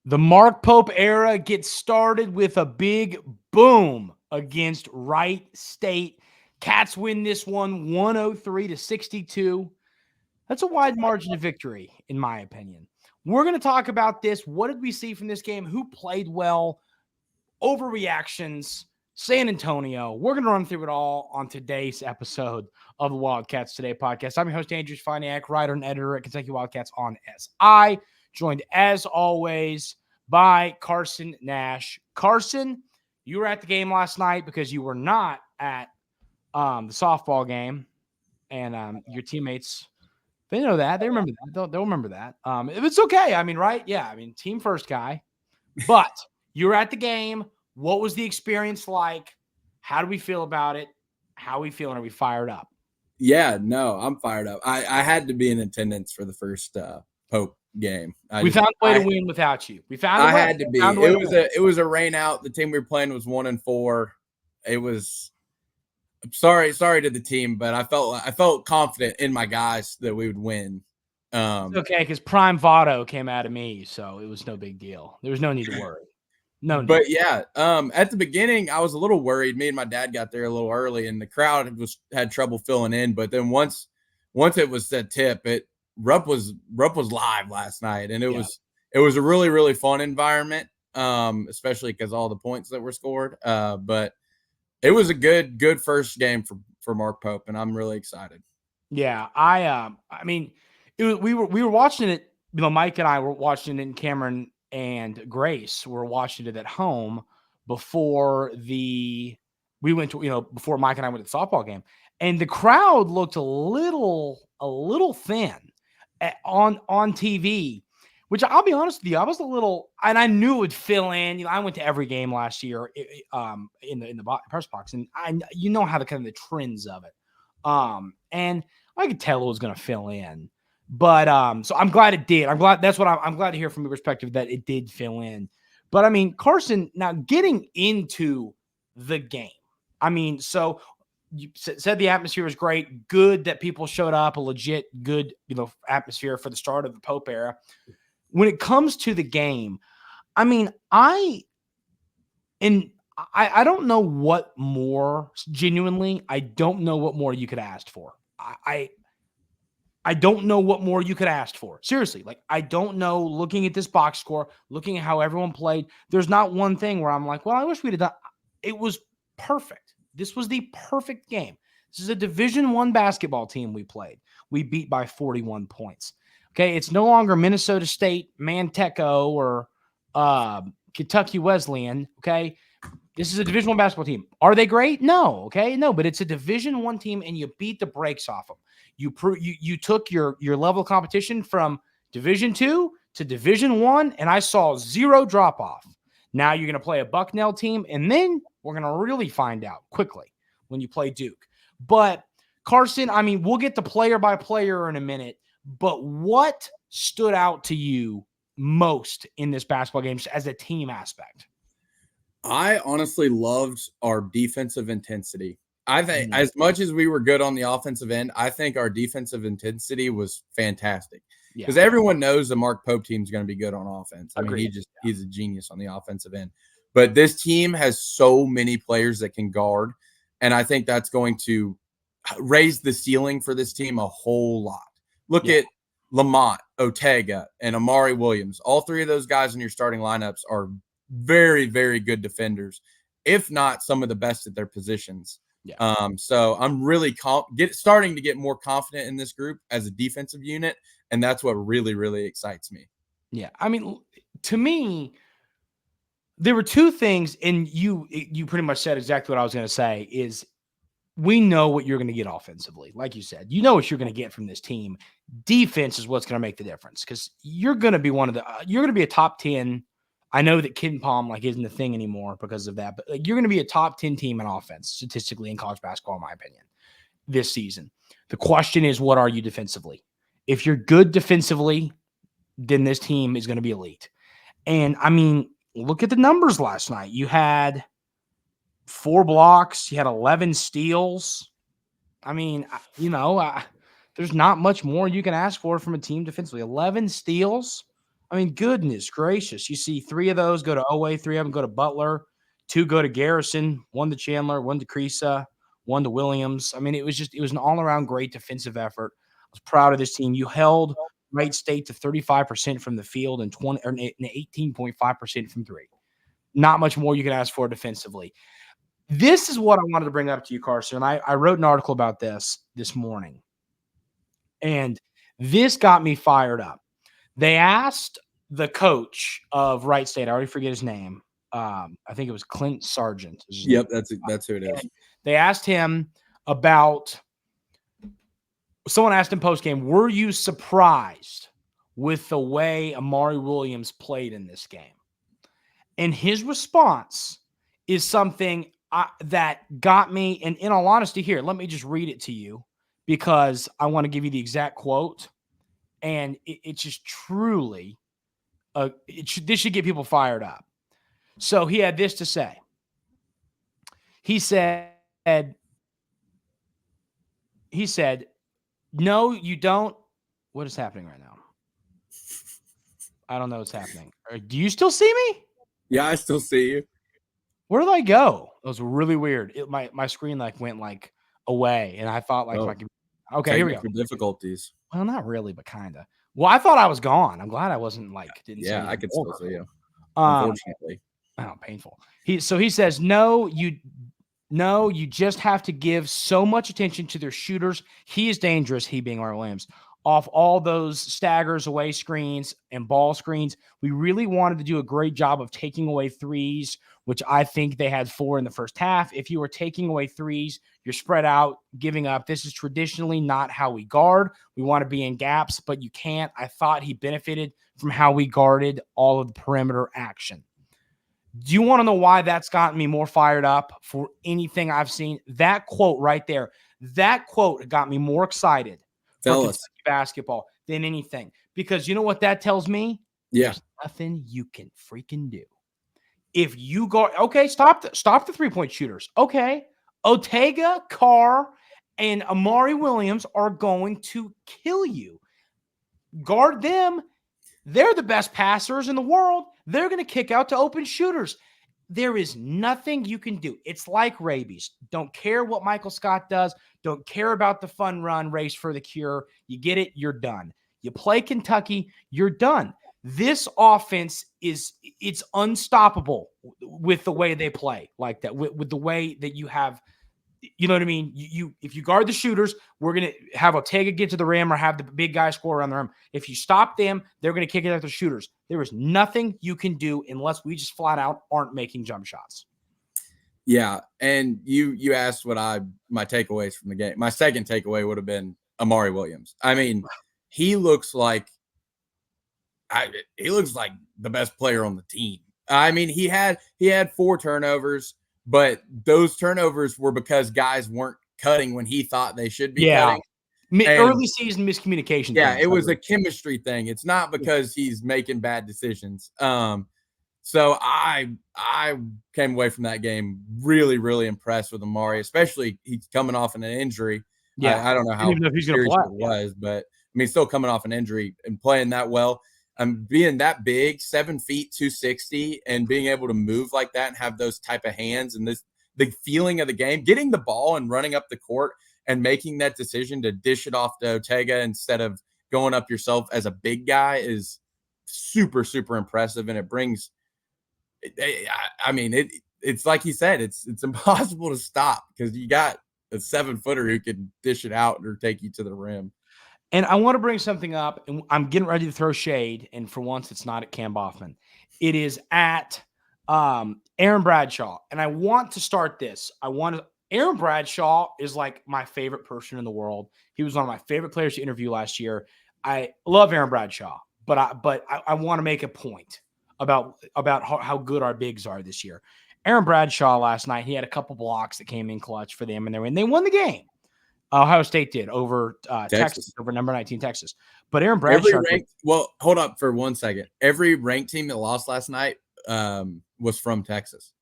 The Mark Pope era gets started with a big boom against Wright State. Cats win this one 103-62. That's a wide margin of victory, in my opinion. We're going to talk about this. What did we see from this game? Who played well? Overreactions. San Antonio. We're going to run through it all on today's episode of the Wildcats Today Podcast. I'm your host, Andrew Stefaniak, writer and editor at Kentucky Wildcats on SI. Joined, as always, by Carson Nash. Carson, you were at the game last night because you were not at the softball game, and your teammates, they know that. They remember that. They'll remember that. It's okay. I mean, right? Yeah, I mean, team first guy. But you were at the game. What was the experience like? How do we feel about it? How are we feeling? Are we fired up? Yeah, no, I'm fired up. I had to be in attendance for the first Pope game. We found a way to win without you. We found a way. I had to be. It was a rain out. The team we were playing was 1-4. It was sorry to the team, but I felt confident in my guys that we would win. It's okay, because Prime Votto came out of me, so it was no big deal. There was no need to worry. No need. But yeah, at the beginning, I was a little worried. Me and my dad got there a little early, and the crowd had trouble filling in. But then once it was that tip, Rupp was live last night, and it was a really, really fun environment, especially because all the points that were scored. But it was a good first game for Mark Pope, and I'm really excited. Yeah, I mean, we were watching it. You know, Mike and I were watching it, and Cameron and Grace were watching it at home before before Mike and I went to the softball game, and the crowd looked a little thin on TV, which I'll be honest with you, I was a little, and I knew it would fill in. You know, I went to every game last year in the press box, and you know how the kind of the trends of it, and I could tell it was going to fill in. But so I'm glad it did. I'm glad to hear from your perspective that it did fill in. But I mean, Carson, now getting into the game, I mean, so you said the atmosphere was great. Good that people showed up. A legit good, atmosphere for the start of the Pope era. When it comes to the game, I mean, I don't know what more. Genuinely, I don't know what more you could ask for. I don't know what more you could ask for. Seriously, like, I don't know, looking at this box score, looking at how everyone played, there's not one thing where I'm like, well, I wish we'd have done. It was perfect. This was the perfect game. This is a Division I basketball team we played. We beat by 41 points. Okay, it's no longer Minnesota State, Manteco, or Kentucky Wesleyan, okay? This is a Division I basketball team. Are they great? No, okay? No, but it's a Division I team, and you beat the brakes off them. You took your level of competition from Division II to Division I, and I saw zero drop-off. Now you're going to play a Bucknell team, and then we're going to really find out quickly when you play Duke. But, Carson, I mean, we'll get to player by player in a minute, but what stood out to you most in this basketball game just as a team aspect? I honestly loved our defensive intensity. I think as much as we were good on the offensive end, I think our defensive intensity was fantastic because everyone knows the Mark Pope team is going to be good on offense. I mean, he's a genius on the offensive end. But this team has so many players that can guard, and I think that's going to raise the ceiling for this team a whole lot. Look at Lamont, Otega, and Amari Williams. All three of those guys in your starting lineups are very, very good defenders, if not some of the best at their positions. Yeah. So I'm really starting to get more confident in this group as a defensive unit, and that's what really, really excites me. Yeah, I mean, to me, there were two things, and you pretty much said exactly what I was going to say. Is we know what you're going to get offensively, like you said. You know what you're going to get from this team. Defense is what's going to make the difference because you're going to be you're going to be a top 10. I know that Kid Palm isn't a thing anymore because of that, but you're going to be a top 10 team in offense statistically in college basketball, in my opinion, this season. The question is, what are you defensively? If you're good defensively, then this team is going to be elite. And I mean, look at the numbers last night. You had 4 blocks, you had 11 steals. I mean, there's not much more you can ask for from a team defensively. 11 steals. I mean, goodness gracious. You see 3 of those go to Oweh, 3 of them go to Butler, 2 go to Garrison, 1 to Chandler, 1 to Creasa, 1 to Williams. I mean, it was an all-around great defensive effort. I was proud of this team. You held Wright State to 35% from the field and 18.5% from 3. Not much more you can ask for defensively. This is what I wanted to bring up to you, Carson. I wrote an article about this morning, and this got me fired up. They asked the coach of Wright State, I already forget his name. I think it was Clint Sargent. Yep, that's who it is. And they asked him about – someone asked him postgame, were you surprised with the way Amari Williams played in this game? And his response is something that got me – and in all honesty here, let me just read it to you because I want to give you the exact quote. And it's just truly, this should get people fired up. So he had this to say. He said, no, you don't. What is happening right now? I don't know what's happening. Do you still see me? Yeah, I still see you. Where did I go? It was really weird. My screen went away, and I thought okay, here we go. Difficulties. Well, not really, but kind of. Well, I thought I was gone. I'm glad I wasn't didn't. Yeah, I could still see you. Unfortunately, painful. He says, no, you just have to give so much attention to their shooters. He is dangerous. He being Art Williams. Off all those staggers, away screens, and ball screens, we really wanted to do a great job of taking away threes, which I think they had 4 in the first half. If you were taking away threes, you're spread out, giving up. This is traditionally not how we guard. We want to be in gaps, but you can't. I thought he benefited from how we guarded all of the perimeter action. Do you want to know why that's gotten me more fired up for anything I've seen? That quote right there, that quote got me more excited for basketball than anything. Because you know what that tells me? Yeah. There's nothing you can freaking do. If you go, okay, stop the 3-point shooters. Okay. Otega, Carr, and Amari Williams are going to kill you. Guard them. They're the best passers in the world. They're going to kick out to open shooters. There is nothing you can do. It's like rabies. Don't care what Michael Scott does. Don't care about the fun run race for the cure. You get it, you're done. You play Kentucky, you're done. This offense it's unstoppable with the way they play like that, with the way that you have, you know what I mean? If you guard the shooters, we're going to have Otega get to the rim or have the big guy score around the rim. If you stop them, they're going to kick it at the shooters. There is nothing you can do unless we just flat out aren't making jump shots. Yeah, and you asked what my takeaways from the game. My second takeaway would have been Amari Williams. I mean, he looks like the best player on the team. I mean, he had 4 turnovers. But those turnovers were because guys weren't cutting when he thought they should be cutting. Early season miscommunication. Yeah, it was a chemistry thing. It's not because he's making bad decisions. So I came away from that game really, really impressed with Amari, especially he's coming off an injury. Yeah, I don't know how he's going to play. It was, but I mean, still coming off an injury and playing that well. Being that big, 7 feet, 260, and being able to move like that and have those type of hands and the feeling of the game, getting the ball and running up the court and making that decision to dish it off to Otega instead of going up yourself as a big guy is super, super impressive. And it brings, it's like he said, it's impossible to stop because you got a 7-footer who can dish it out or take you to the rim. And I want to bring something up, and I'm getting ready to throw shade, and for once, it's not at Cam Boffman. It is at Aaron Bradshaw, and I want to start this. Aaron Bradshaw is like my favorite person in the world. He was one of my favorite players to interview last year. I love Aaron Bradshaw, but I want to make a point about how good our bigs are this year. Aaron Bradshaw last night, he had a couple blocks that came in clutch for them, and they won the game. Ohio State did over Texas, over number 19 Texas. But Aaron Bradshaw. Well, hold up for 1 second. Every ranked team that lost last night was from Texas.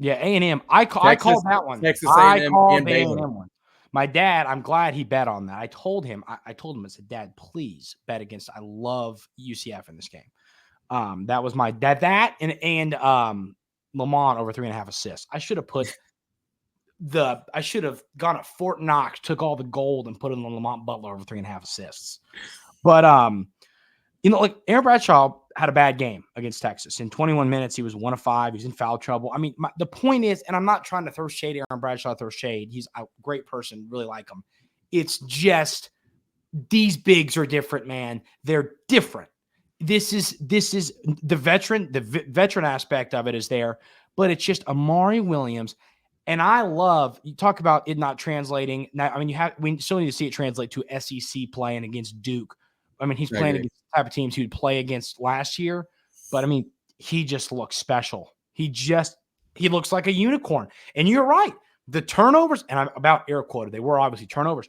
Yeah, A&M. I called that one. Texas A&M and Baylor. One. My dad, I'm glad he bet on that. I told him, I said, Dad, please bet against. I love UCF in this game. That was my that and Lamont over 3.5 assists. I should have gone at Fort Knox, took all the gold and put it on Lamont Butler over 3.5 assists. But like Aaron Bradshaw had a bad game against Texas. In 21 minutes, he was 1 of 5. He's in foul trouble. I mean, the point is, and I'm not trying to throw shade at Aaron Bradshaw, throw shade. He's a great person, really like him. It's just these bigs are different, man. They're different. This is the veteran aspect of it is there, but it's just Amari Williams. And I love, you talk about it not translating. Now, I mean, we still need to see it translate to SEC playing against Duke. I mean, he's playing against the type of teams he would play against last year, but I mean, he just looks special. He looks like a unicorn. And you're right. The turnovers, and I'm about air quoted, they were obviously turnovers.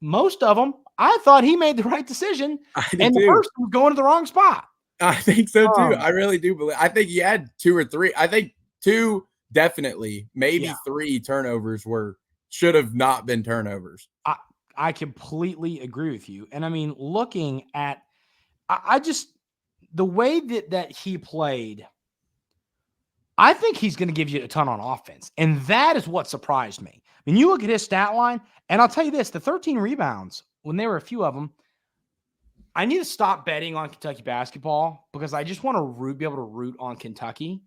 Most of them, I thought he made the right decision, and the first was going to the wrong spot. I think so too. I really do believe. I think he had 2 or 3. I think 2 definitely, maybe 3 turnovers should have not been turnovers. I completely agree with you. And I mean, looking at, the way that he played, I think he's going to give you a ton on offense. And that is what surprised me. I mean, you look at his stat line, and I'll tell you this, the 13 rebounds, when there were a few of them, I need to stop betting on Kentucky basketball because I just want to be able to root on Kentucky.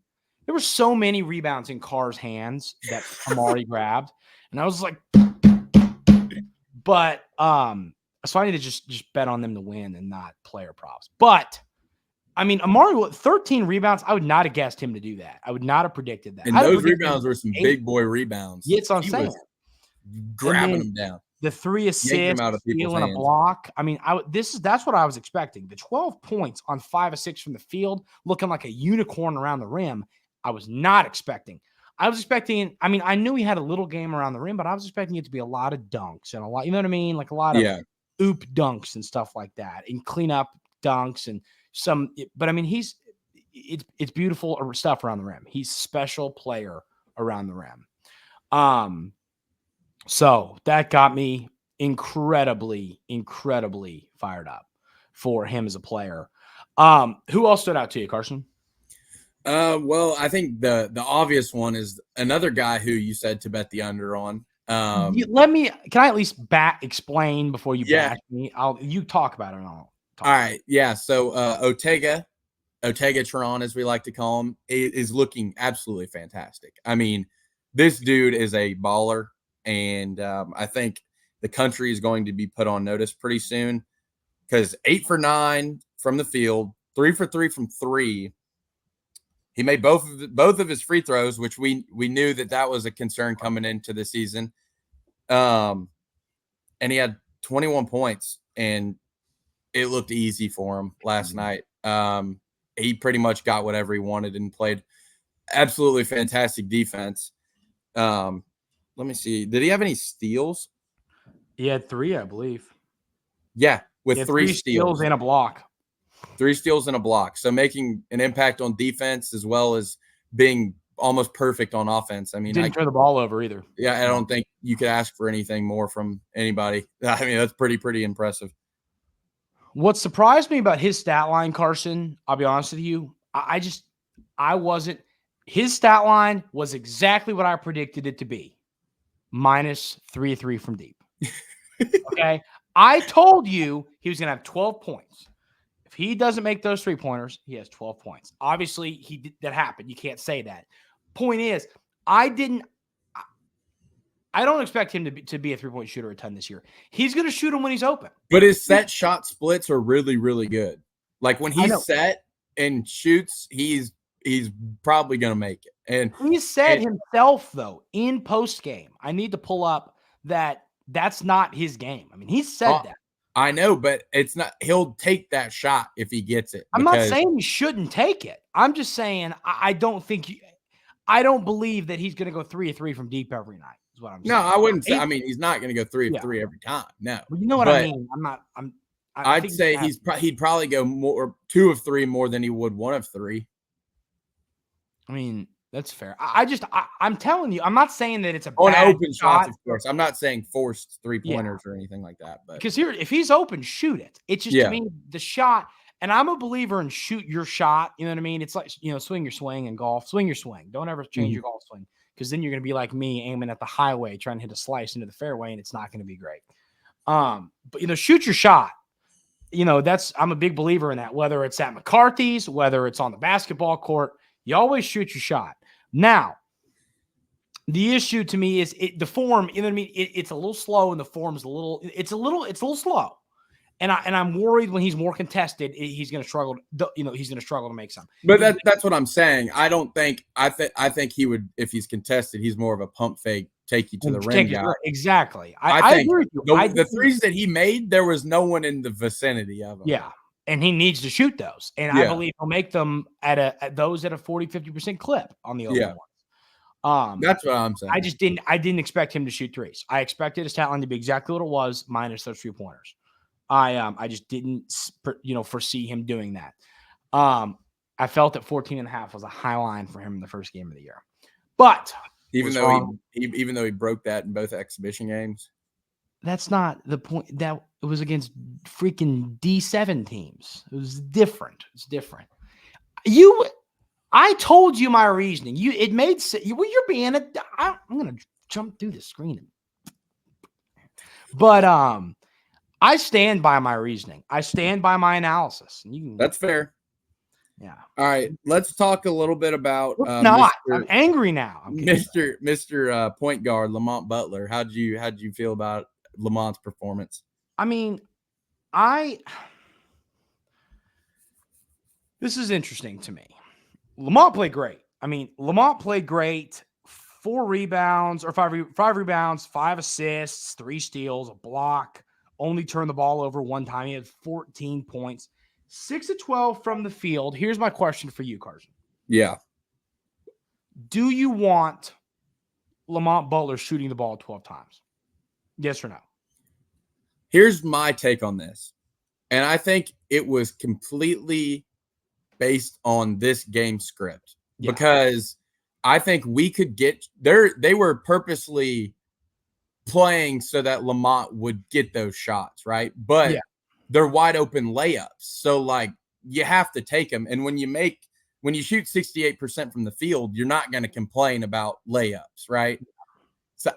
There were so many rebounds in Carr's hands that Amari grabbed. And I was like, but so I need to just bet on them to win and not player props. But I mean, Amari, 13 rebounds, I would not have guessed him to do that. I would not have predicted that. And those rebounds were some big boy rebounds. Yeah, it's what I'm saying. Grabbing them down. The 3 assists, stealing a block. I mean, that's what I was expecting. The 12 points on 5 of 6 from the field, looking like a unicorn around the rim. I was not expecting. I was expecting, I mean, I knew he had a little game around the rim, but I was expecting it to be a lot of dunks and a lot, you know what I mean? Like a lot of oop dunks and stuff like that, and clean up dunks and but I mean, it's beautiful stuff around the rim. He's a special player around the rim. So that got me incredibly, incredibly fired up for him as a player. Who else stood out to you, Carson? Well, I think the obvious one is another guy who you said to bet the under on. Can I at least explain before you bash me? You talk about it and I'll talk. All right. Yeah. So, Otega Tron, as we like to call him, is looking absolutely fantastic. I mean, this dude is a baller, and I think the country is going to be put on notice pretty soon because 8 for 9 from the field, 3 for 3 from 3. He made both of his free throws, which we knew that was a concern coming into the season. And he had 21 points, and it looked easy for him last night. He pretty much got whatever he wanted and played absolutely fantastic defense. Let me see. Did he have any steals? He had 3, I believe. Yeah, with 3 steals and a block. 3 steals and a block. So making an impact on defense as well as being almost perfect on offense. I mean, didn't turn the ball over either. Yeah, I don't think you could ask for anything more from anybody. I mean, that's pretty impressive. What surprised me about his stat line, Carson, I'll be honest with you, his stat line was exactly what I predicted it to be. -3 from deep. Okay. I told you he was going to have 12 points. If he doesn't make those 3-pointers, he has 12 points. Obviously, that happened. You can't say that. Point is, I don't expect him to be a 3-point shooter a ton this year. He's going to shoot them when he's open. But his set shot splits are really, really good. Like when he's set and shoots, he's probably going to make it. And he said himself, though, in post game, I need to pull up that's not his game. I mean, he said that. I know, but it's not. He'll take that shot if he gets it. I'm not saying he shouldn't take it. I'm just saying I don't believe that he's going to go 3 of 3 from deep every night. Is what I'm saying. No, I wouldn't say. I mean, he's not going to go 3 of 3 every time. No, well, you know what I mean. I'd say he'd probably go more 2 of 3 more than he would 1 of 3. I mean, that's fair. I'm telling you, I'm not saying that it's a bad open shots, of course. I'm not saying forced 3-pointers or anything like that. But because if he's open, shoot it. It's just to me the shot. And I'm a believer in shoot your shot. You know what I mean? It's like, swing your swing in golf. Swing your swing. Don't ever change your golf swing, because then you're going to be like me, aiming at the highway, trying to hit a slice into the fairway, and it's not going to be great. But, shoot your shot. I'm a big believer in that, whether it's at McCarthy's, whether it's on the basketball court, you always shoot your shot. Now, the issue to me is the form, you know what I mean? It's a little slow, and the form's a little slow. And I'm worried when he's more contested, he's going to struggle. He's going to struggle to make some. But that's what I'm saying. I think he would, if he's contested, he's more of a pump fake, take you to the rim guy. Exactly. I think agree with you. The threes that he made, there was no one in the vicinity of them. Yeah, and he needs to shoot those, and I believe he'll make them at a 40-50% clip on the open ones. That's what I'm saying. I didn't expect him to shoot threes. I expected his talent to be exactly what it was, minus those 3-pointers. I just didn't, foresee him doing that. I felt that 14.5 was a high line for him in the first game of the year, but even though he broke that in both exhibition games, that's not the point. That it was against freaking D7 teams. It was different. It's different. I told you my reasoning. It made sense. You're being I'm gonna jump through the screen, but I stand by my reasoning. I stand by my analysis. That's fair. Yeah. All right. Let's talk a little bit about I'm angry now. Mr. Point Guard Lamont Butler. How'd you feel about Lamont's performance? I mean, this is interesting to me. Lamont played great. Lamont played great. 5 rebounds, 5 assists, 3 steals, a block. Only turned the ball over one time. He had 14 points, 6 of 12 from the field. Here's my question for you, Carson. Yeah. Do you want Lamont Butler shooting the ball 12 times? Yes or no? Here's my take on this. And I think it was completely based on this game script, because I think we could get there. They were purposely playing so that Lamont would get those shots, right? But they're wide open layups. So you have to take them. And when you shoot 68% from the field, you're not going to complain about layups, right? So,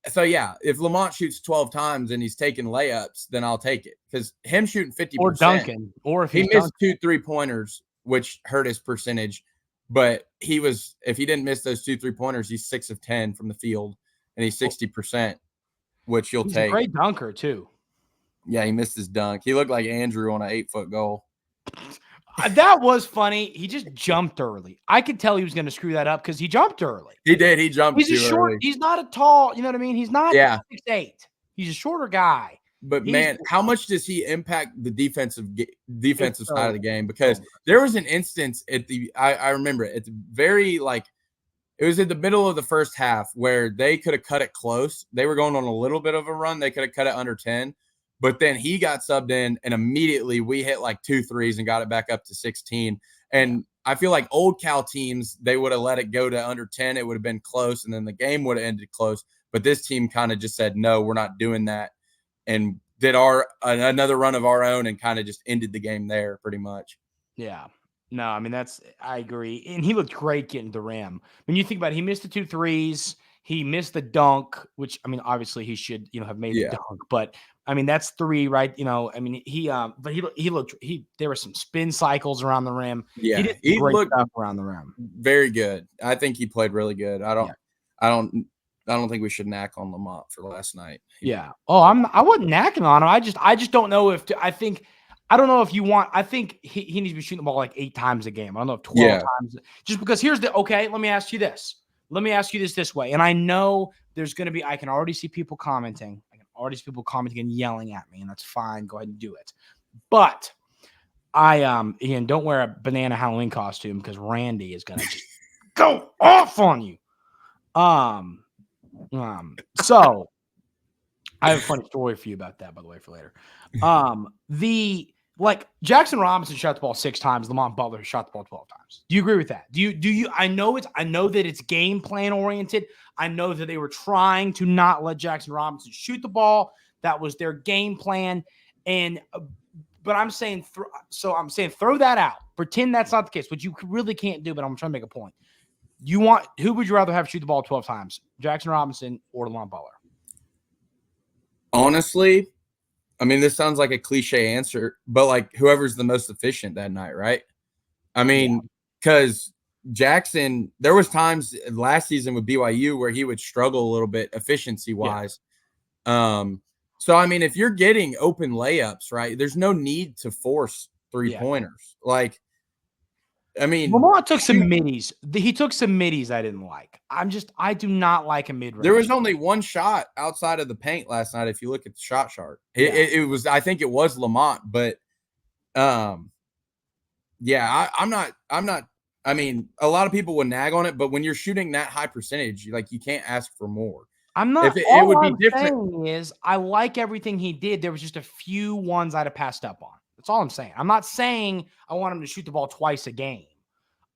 if Lamont shoots 12 times and he's taking layups, then I'll take it, because him shooting 50%, or Duncan, or if he missed 2 3-pointers, which hurt his percentage. But if he didn't miss those 2 3-pointers, he's 6 of 10 from the field. And he's 60%, which you'll take. He's a great dunker, too. Yeah, he missed his dunk. He looked like Andrew on an 8-foot goal. That was funny. He just jumped early. I could tell he was going to screw that up because he jumped early. He did. He jumped too early. He's not a tall, you know what I mean? He's not 6'8". He's a shorter guy. But, man, how much does he impact the defensive side of the game? Because there was an instance I remember it. It's very, it was in the middle of the first half where they could have cut it close. They were going on a little bit of a run. They could have cut it under 10. But then he got subbed in, and immediately we hit 2 threes and got it back up to 16. And I feel like old Cal teams, they would have let it go to under 10. It would have been close, and then the game would have ended close. But this team kind of just said, no, we're not doing that, and did another run of our own and kind of just ended the game there pretty much. Yeah. No, I agree. And he looked great getting the rim. When you think about it, he missed the 2 threes. He missed the dunk, which, obviously he should, have made the dunk. But, that's 3, right? There were some spin cycles around the rim. Yeah. He did great stuff around the rim. Very good. I think he played really good. I don't think we should knack on Lamont for last night. Yeah. Oh, I wasn't knacking on him. I just don't know I don't know if you want. I think he needs to be shooting the ball 8 times a game. I don't know if 12 times. Just because let me ask you this. Let me ask you this way. And I know there's going to be. I can already see people commenting. And yelling at me, and that's fine. Go ahead and do it. But Ian, don't wear a banana Halloween costume, because Randy is going to just go off on you. So I have a funny story for you about that, by the way, for later. Jackson Robinson shot the ball 6 times. Lamont Butler shot the ball 12 times. Do you agree with that? Do you? I know that it's game plan oriented. I know that they were trying to not let Jackson Robinson shoot the ball. That was their game plan. And But I'm saying, throw that out. Pretend that's not the case, which you really can't do. But I'm trying to make a point. Who would you rather have shoot the ball 12 times, Jackson Robinson or Lamont Butler? Honestly, I mean, this sounds like a cliche answer, but like whoever's the most efficient that night, right? I mean, because Jackson, there was times last season with BYU where he would struggle a little bit efficiency wise. Yeah. So I mean, if you're getting open layups, right, there's no need to force 3-pointers. Like, I mean, Lamont took some middies. He took some middies I didn't like. I do not like a mid-range. There was only one shot outside of the paint last night. If you look at the shot chart, it was, I think it was Lamont, but I'm not, I mean, a lot of people would nag on it, but when you're shooting that high percentage, like you can't ask for more. I'm not. It would be different. Is I like everything he did. There was just a few ones I'd have passed up on. That's all I'm saying. I'm not saying I want him to shoot the ball twice a game.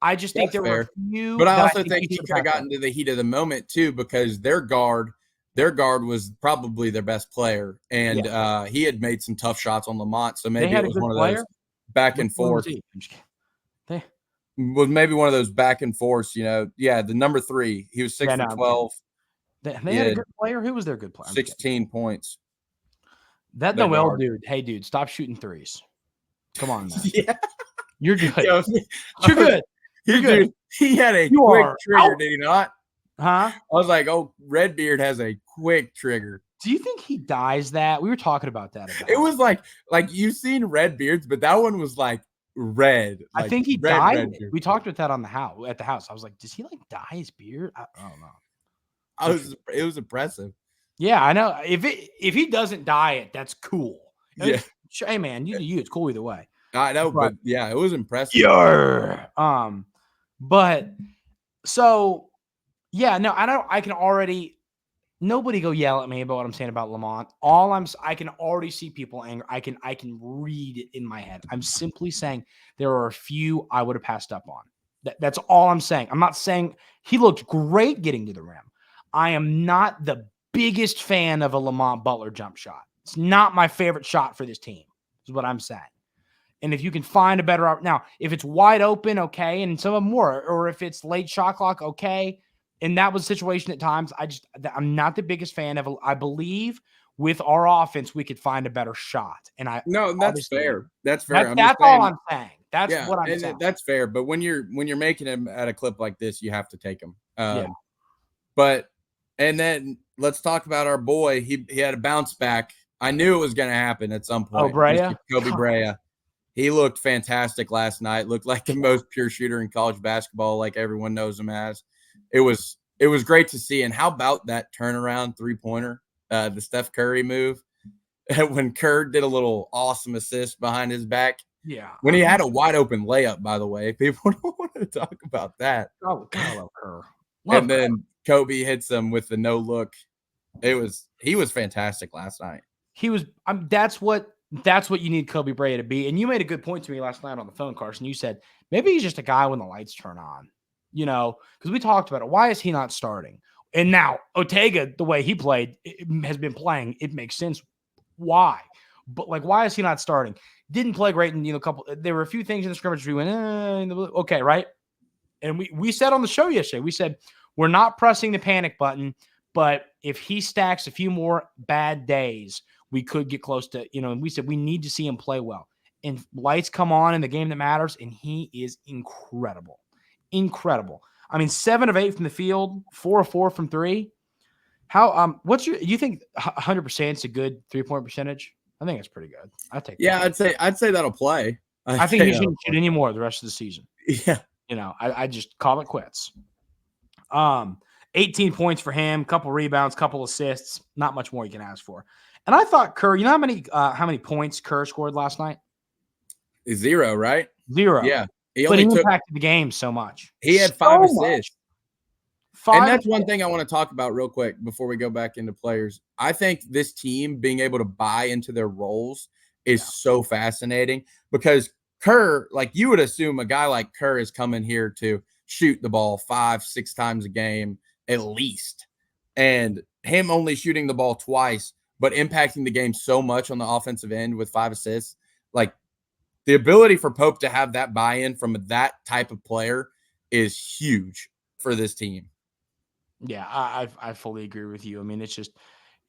I just think there were a few. But I also think he could have gotten to the heat of the moment too, because their guard was probably their best player, and he had made some tough shots on Lamont. So maybe it was one of those back and forth. Was maybe one of those back and forths, the number 3. He was 6 for 12. They had a good player. Who was their good player? 16 points. That Noel dude. Hey, dude, stop shooting threes. Come on, man. You're good. You're good. You're good. Dude, he had a quick trigger, did he not? Huh? I was like, oh, Redbeard has a quick trigger. Do you think he dyes that? We were talking about that. It was like you've seen Redbeards, but that one was like red. I think he dyed it. We talked about that at the house. I was like, does he like dye his beard? I don't know. It was impressive. Yeah, I know. If he doesn't dye it, that's cool. Yeah. Hey man, you do you. It's cool either way. I know, but yeah, it was impressive. But so yeah, no, I can already. Nobody go yell at me about what I'm saying about Lamont. I can already see people angry. I can read it in my head. I'm simply saying there are a few I would have passed up on. That's all I'm saying. I'm not saying he looked great getting to the rim. I am not the biggest fan of a Lamont Butler jump shot. It's not my favorite shot for this team, is what I'm saying. And if you can find a better now, if it's wide open, okay, and some of them were, or if it's late shot clock, okay. And that was a situation at times. I'm not the biggest fan of. I believe with our offense, we could find a better shot. And that's fair. That's fair. That's all I'm saying. That's what I'm saying. That's fair. But when you're making them at a clip like this, you have to take them. But and then let's talk about our boy. He had a bounce back. I knew it was going to happen at some point. Kobe Brea. He looked fantastic last night. Looked like the most pure shooter in college basketball, like everyone knows him as. It was great to see. And how about that turnaround 3-pointer, the Steph Curry move, when Kerr did a little awesome assist behind his back. Yeah. When he had a wide open layup, by the way, people don't want to talk about that. Oh, God, I love Kerr. Then Kobe hits him with the no look. He was fantastic last night. He was. That's what you need Kobe Brea to be. And you made a good point to me last night on the phone, Carson. You said maybe he's just a guy when the lights turn on. Because we talked about it. Why is he not starting? And now Otega, the way he played, has been playing. It makes sense. Why? But why is he not starting? Didn't play great in a couple. There were a few things in the scrimmage we went, okay, right? And we said on the show yesterday, we said we're not pressing the panic button, but if he stacks a few more bad days, we could get close to, and we said we need to see him play well. And lights come on in the game that matters, and he is incredible. Incredible. I mean, 7 of 8 from the field, 4 of 4 from 3. How do you think 100% is a good 3-point percentage? I think it's pretty good. I take. Yeah, that. I'd say that'll play. I think he shouldn't shoot any more the rest of the season. Yeah. I just call it quits. 18 points for him, couple rebounds, couple assists. Not much more you can ask for. And I thought Kerr. How many points Kerr scored last night? 0, right? 0. Yeah. He impacted the game so much. He had 5 assists. And that's one thing I want to talk about real quick before we go back into players. I think this team being able to buy into their roles is so fascinating because Kerr, you would assume a guy like Kerr is coming here to shoot the ball 5-6 times a game at least. And him only shooting the ball twice, but impacting the game so much on the offensive end with 5 assists. the ability for Pope to have that buy-in from that type of player is huge for this team. Yeah, I fully agree with you. I mean, it's just,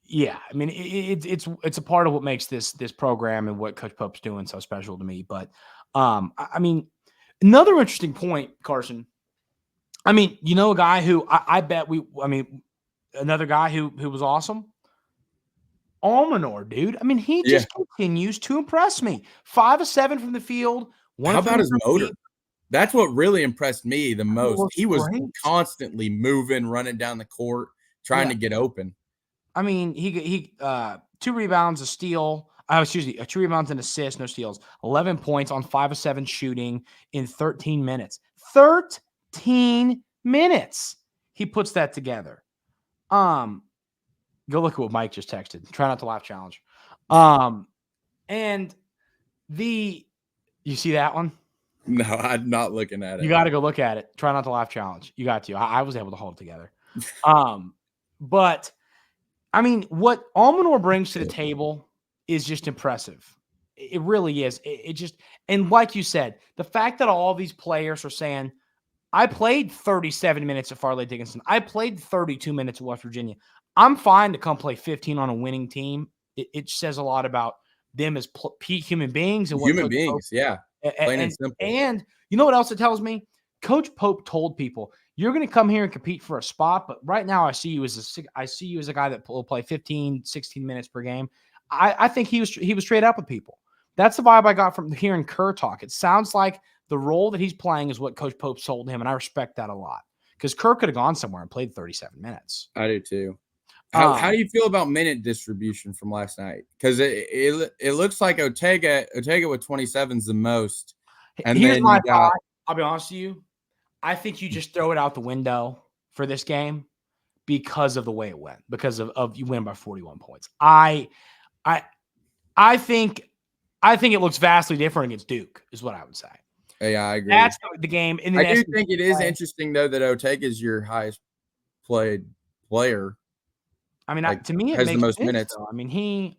yeah. I mean, it's a part of what makes this program and what Coach Pope's doing so special to me. But I mean, another interesting point, Carson. I mean, a guy who I bet another guy who was awesome. Almanor, dude. I mean, he just continues to impress me. 5 of 7 from the field. How about his motor? That's what really impressed me the most. He was constantly moving, running down the court, trying to get open. I mean, he 2 rebounds, a steal. 2 rebounds and assists, no steals. 11 points on 5 of 7 shooting in 13 minutes. 13 minutes. He puts that together. Go look at what Mike just texted. Try not to laugh challenge. And you see that one? No, I'm not looking at it. You got to go look at it. Try not to laugh challenge. You got to. I was able to hold it together. But I mean, what Almanor brings to the table is just impressive. It really is. It just, and like you said, the fact that all these players are saying, I played 37 minutes at Farley Dickinson. I played 32 minutes at West Virginia. I'm fine to come play 15 on a winning team. It says a lot about them as human beings. And human beings, yeah. Plain and simple. And you know what else it tells me? Coach Pope told people, you're going to come here and compete for a spot, but right now I see you as a guy that will play 15, 16 minutes per game. I think he was straight up with people. That's the vibe I got from hearing Kerr talk. It sounds like the role that he's playing is what Coach Pope sold him, and I respect that a lot. Because Kerr could have gone somewhere and played 37 minutes. I do too. How do you feel about minute distribution from last night? Because it looks like Otega with 27 is the most. And here's my thought. I'll be honest with you. I think you just throw it out the window for this game because of the way it went. Because of you win by 41 points. I think it looks vastly different against Duke, is what I would say. Yeah, I agree. That's the game. I do think it is interesting though that Otega is your highest played player. I mean, to me, it makes the most sense, minutes. Though. I mean, he,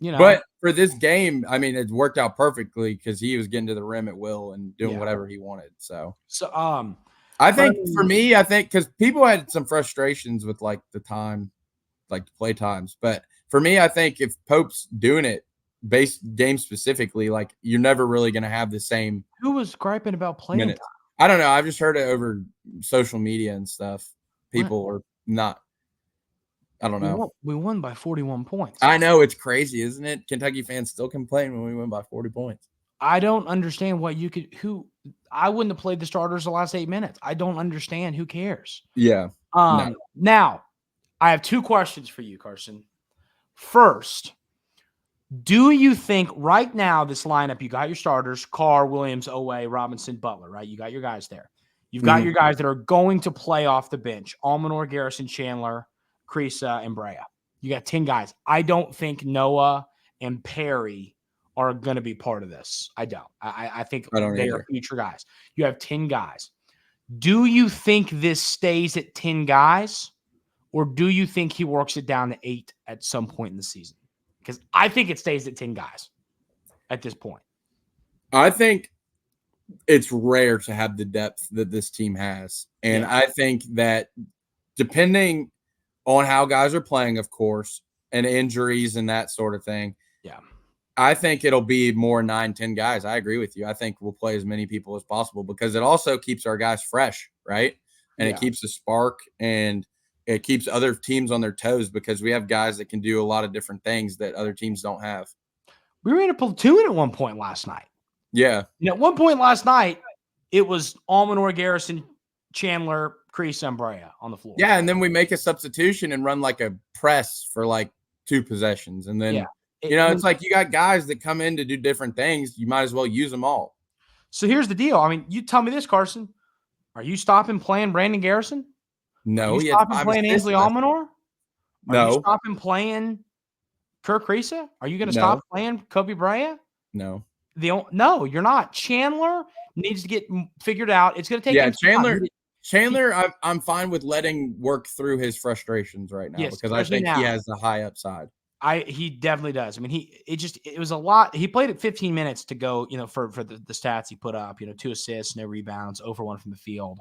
But for this game, I mean, it worked out perfectly because he was getting to the rim at will and doing whatever he wanted. So I think for me, because people had some frustrations with like the time, like the play times. But for me, I think if Pope's doing it based game specifically, like you're never really going to have the same. Who was griping about playing time? I don't know. I've just heard it over social media and stuff. People are not. I don't know. We won by 41 points. I know. It's crazy, isn't it? Kentucky fans still complain when we win by 40 points. I don't understand what you could – I wouldn't have played the starters the last 8 minutes. I don't understand. Who cares? Yeah. No. Now, I have 2 questions for you, Carson. First, do you think right now this lineup, you got your starters, Carr, Williams, Oweh, Robinson, Butler, right? You got your guys there. You've got your guys that are going to play off the bench, Almanor, Garrison, Chandler, Creasa, and Brea. You got 10 guys. I don't think Noah and Perry are going to be part of this. I don't. I think they are future guys. You have 10 guys. Do you think this stays at 10 guys, or do you think he works it down to 8 at some point in the season? Because I think it stays at 10 guys at this point. I think it's rare to have the depth that this team has. And I think that depending on how guys are playing, of course, and injuries and that sort of thing. Yeah. I think it'll be more 9, 10 guys. I agree with you. I think we'll play as many people as possible because it also keeps our guys fresh, right? And it keeps a spark and it keeps other teams on their toes because we have guys that can do a lot of different things that other teams don't have. We were in a platoon at one point last night. Yeah. At one point last night, it was Almanor, Garrison, Chandler, Creasa, and Brea on the floor. Yeah, and then we make a substitution and run like a press for like 2 possessions. And then, it's like you got guys that come in to do different things. You might as well use them all. So here's the deal. I mean, you tell me this, Carson. Are you stopping playing Brandon Garrison? No. Are you stopping playing Ainsley Almanor? No. Are you stopping playing Kirk Creasa? Are you going to stop playing Kobe Brea? No. No, you're not. Chandler needs to get figured out. It's going to take him Chandler, I'm fine with letting work through his frustrations right now because I think he has the high upside. He definitely does. I mean, it was a lot. He played it 15 minutes to go, for the stats he put up, 2 assists, no rebounds, over 1 from the field.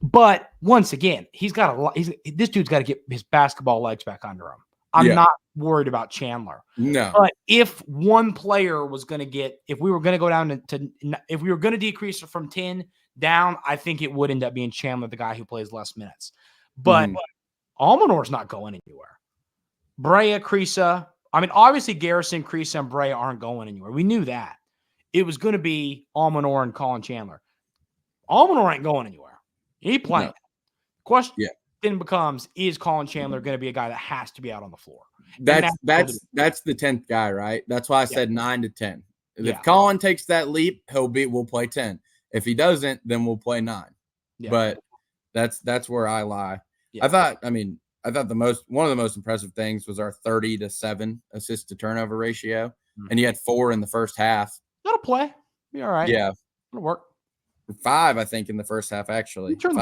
But once again, he's got a lot. This dude's got to get his basketball legs back under him. I'm not worried about Chandler. No. But if one player was going to get, if we were going to go down if we were going to decrease from 10 down, I think it would end up being Chandler, the guy who plays less minutes. But Almanor's not going anywhere. Brea, Creasa. I mean, obviously Garrison, Creasa, and Brea aren't going anywhere. We knew that. It was going to be Almanor and Colin Chandler. Almanor ain't going anywhere. He playing. No. Question then becomes, is Colin Chandler going to be a guy that has to be out on the floor? That's the 10th guy, right? That's why I said 9 to 10. If Colin takes that leap, we'll play 10. If he doesn't, then we'll play 9. Yeah. But that's where I lie. Yeah. I thought one of the most impressive things was our 30 to 7 assist to turnover ratio. Mm-hmm. And he had 4 in the first half. That'll play. Be all right. Yeah. It'll work. 5, I think, in the first half, actually. If you turn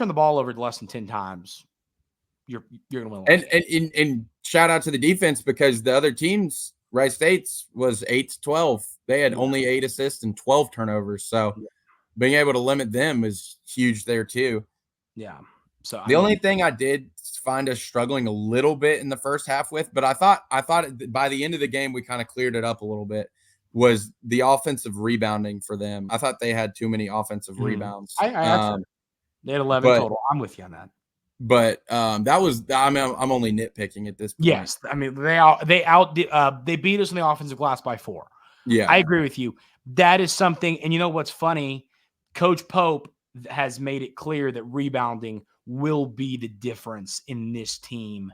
the ball over less than 10 times, you're going to win. And shout out to the defense, because the other teams, Wright State's was 8 to 12. They had only 8 assists and 12 turnovers. So being able to limit them is huge there too. Yeah. So the only thing I did find us struggling a little bit in the first half with, but I thought by the end of the game we kind of cleared it up a little bit, was the offensive rebounding for them. I thought they had too many offensive rebounds. They had 11 total. I'm with you on that. But that was, I'm only nitpicking at this point. Yes, I mean they beat us on the offensive glass by 4. Yeah, I agree with you. That is something. And you know what's funny? Coach Pope has made it clear that rebounding will be the difference in this team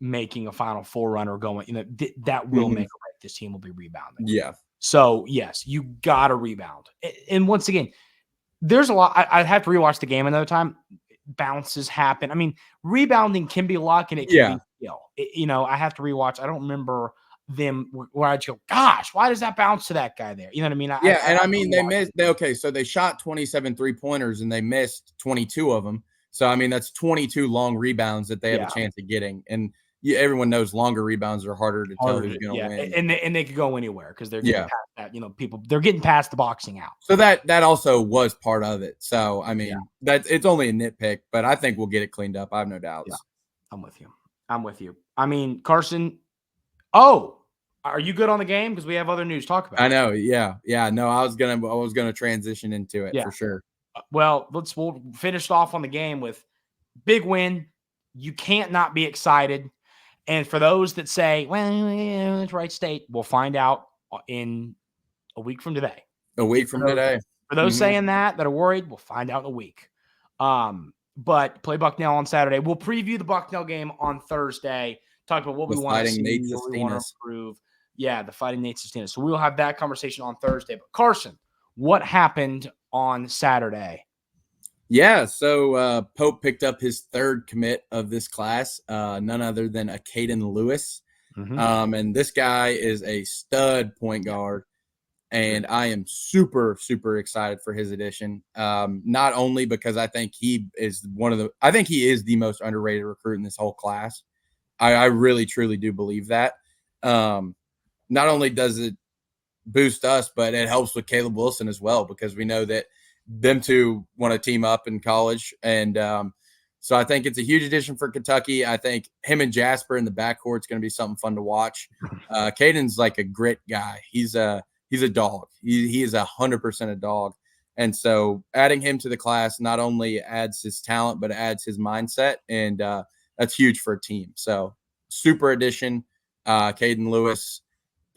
making a Final Four run or going. That will make or break. This team will be rebounding. Yeah. So yes, you got to rebound. And once again, there's a lot. I have to rewatch the game another time. Bounces happen. I mean, rebounding can be luck and it can be skill. I have to rewatch. I don't remember them where I go, gosh, why does that bounce to that guy there? You know what I mean? They missed. So they shot 27 3-pointers and they missed 22 of them. So, I mean, that's 22 long rebounds that they have a chance of getting. And everyone knows longer rebounds are harder to tell who's going to win. And they could go anywhere because they're getting past that. They're getting past the boxing out. So that also was part of it. So, I mean, that it's only a nitpick, but I think we'll get it cleaned up. I have no doubts. Yeah. I'm with you. I mean, Carson. Oh, are you good on the game? Because we have other news to talk about. I know. Yeah. No, I was gonna transition into it for sure. Well, we'll finish off on the game with big win. You can't not be excited. And for those that say, well, it's Wright State, we'll find out in a week from today. For those saying that are worried, we'll find out in a week. But play Bucknell on Saturday. We'll preview the Bucknell game on Thursday. Talk about what we want to see, what we want to improve. Yeah, the Fighting Nate Sestinas. So we'll have that conversation on Thursday. But Carson, what happened on Saturday? Yeah, so Pope picked up his 3rd commit of this class, none other than a Caden Lewis. And this guy is a stud point guard, and I am super, super excited for his addition. Not only because I think he is the most underrated recruit in this whole class. I really, truly do believe that. Not only does it boost us, but it helps with Caleb Wilson as well, because we know that them two want to team up in college. And so I think it's a huge addition for Kentucky. I think him and Jasper in the backcourt is going to be something fun to watch. Caden's like a grit guy. He's a dog. He is 100% a dog. And so adding him to the class not only adds his talent, but adds his mindset. And that's huge for a team. So super addition, Caden Lewis.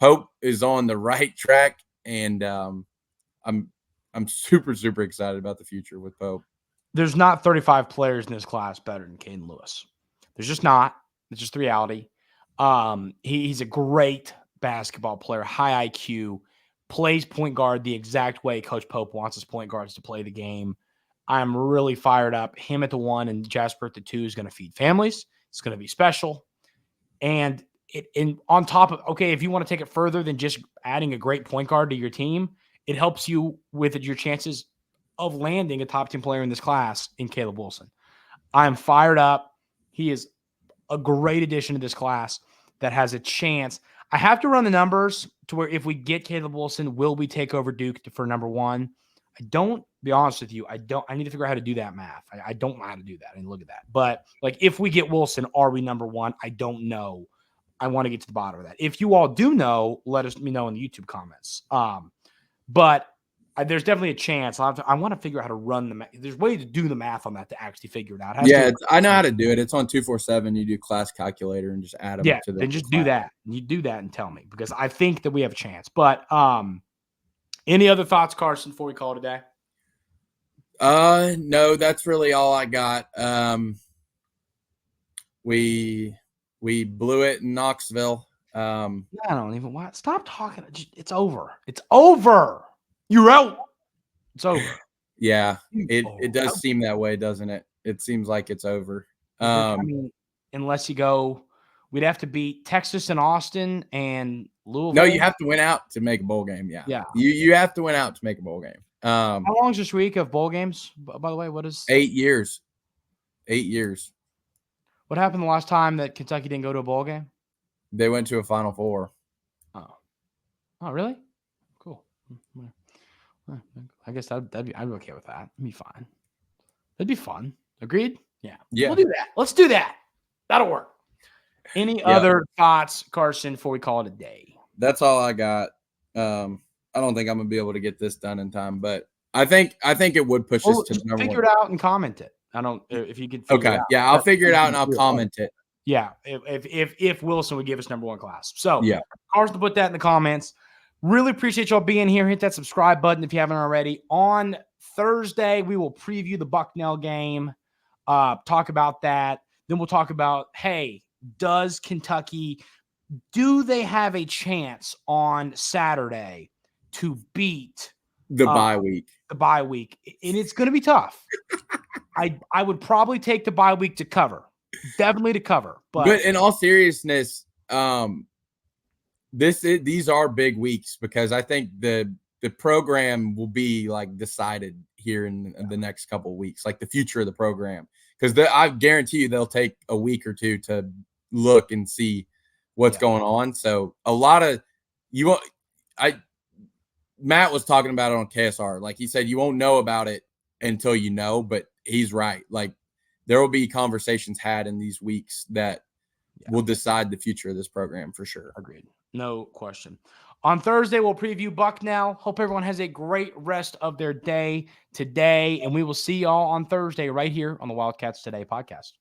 Pope is on the right track. And I'm super, super excited about the future with Pope. There's not 35 players in this class better than Caden Lewis. There's just not. It's just the reality. He's a great basketball player, high IQ, plays point guard the exact way Coach Pope wants his point guards to play the game. I'm really fired up. Him at the 1 and Jasper at the 2 is going to feed families. It's going to be special. And on top of, okay, if you want to take it further than just adding a great point guard to your team, it helps you with your chances of landing a top 10 player in this class in Caleb Wilson. I'm fired up. He is a great addition to this class that has a chance. I have to run the numbers to where if we get Caleb Wilson, will we take over Duke for number one? I don't, be honest with you, I need to figure out how to do that math. I don't know how to do that. I mean, look at that. But like, if we get Wilson, are we number one? I don't know. I want to get to the bottom of that. If you all do know, let me know in the YouTube comments. But there's definitely a chance. I want to figure out how to run the math. There's a way to do the math on that to actually figure it out. I know how to do it. It's on 247. You do class calculator and just add them to the then just class. do that. You do that and tell me, because I think that we have a chance. But any other thoughts, Carson, before we call it a day? No, that's really all I got. We blew it in Knoxville. I don't even want. Stop talking. It's over. It's over. You're out. It's over. Yeah, it does seem that way, doesn't it? It seems like it's over. I mean, unless you go, we'd have to beat Texas and Austin and Louisville. No, you have to win out to make a bowl game. Yeah. You have to win out to make a bowl game. How long is this week of bowl games? By the way, what is 8 years? 8 years. What happened the last time that Kentucky didn't go to a bowl game? They went to a Final Four. Oh, really? Cool. I guess I'd be okay with that. It'd be fine. It'd be fun. Agreed? Yeah. We'll do that. Let's do that. That'll work. Any other thoughts, Carson, before we call it a day? That's all I got. I don't think I'm gonna be able to get this done in time, but I think it would push us to number one. Figure it out and comment it. I don't if you could figure it out. Yeah, I'll figure it out and I'll comment it. Yeah, if Wilson would give us number one class. So yeah, Carson, put that in the comments. Really appreciate y'all being here. Hit that subscribe button if you haven't already. On Thursday, we will preview the Bucknell game, talk about that. Then we'll talk about, hey, do they have a chance on Saturday to beat the bye week? The bye week. And it's going to be tough. I would probably take the bye week to cover. Definitely to cover. But in all seriousness, these are big weeks, because I think the program will be like decided here in the next couple of weeks, like the future of the program, because I guarantee you they'll take a week or two to look and see what's going on. So a lot of Matt was talking about it on KSR. Like he said, you won't know about it until you know, but he's right. Like there will be conversations had in these weeks that will decide the future of this program for sure. Agreed. No question. On Thursday, we'll preview Bucknell. Hope everyone has a great rest of their day today, and we will see y'all on Thursday right here on the Wildcats Today podcast.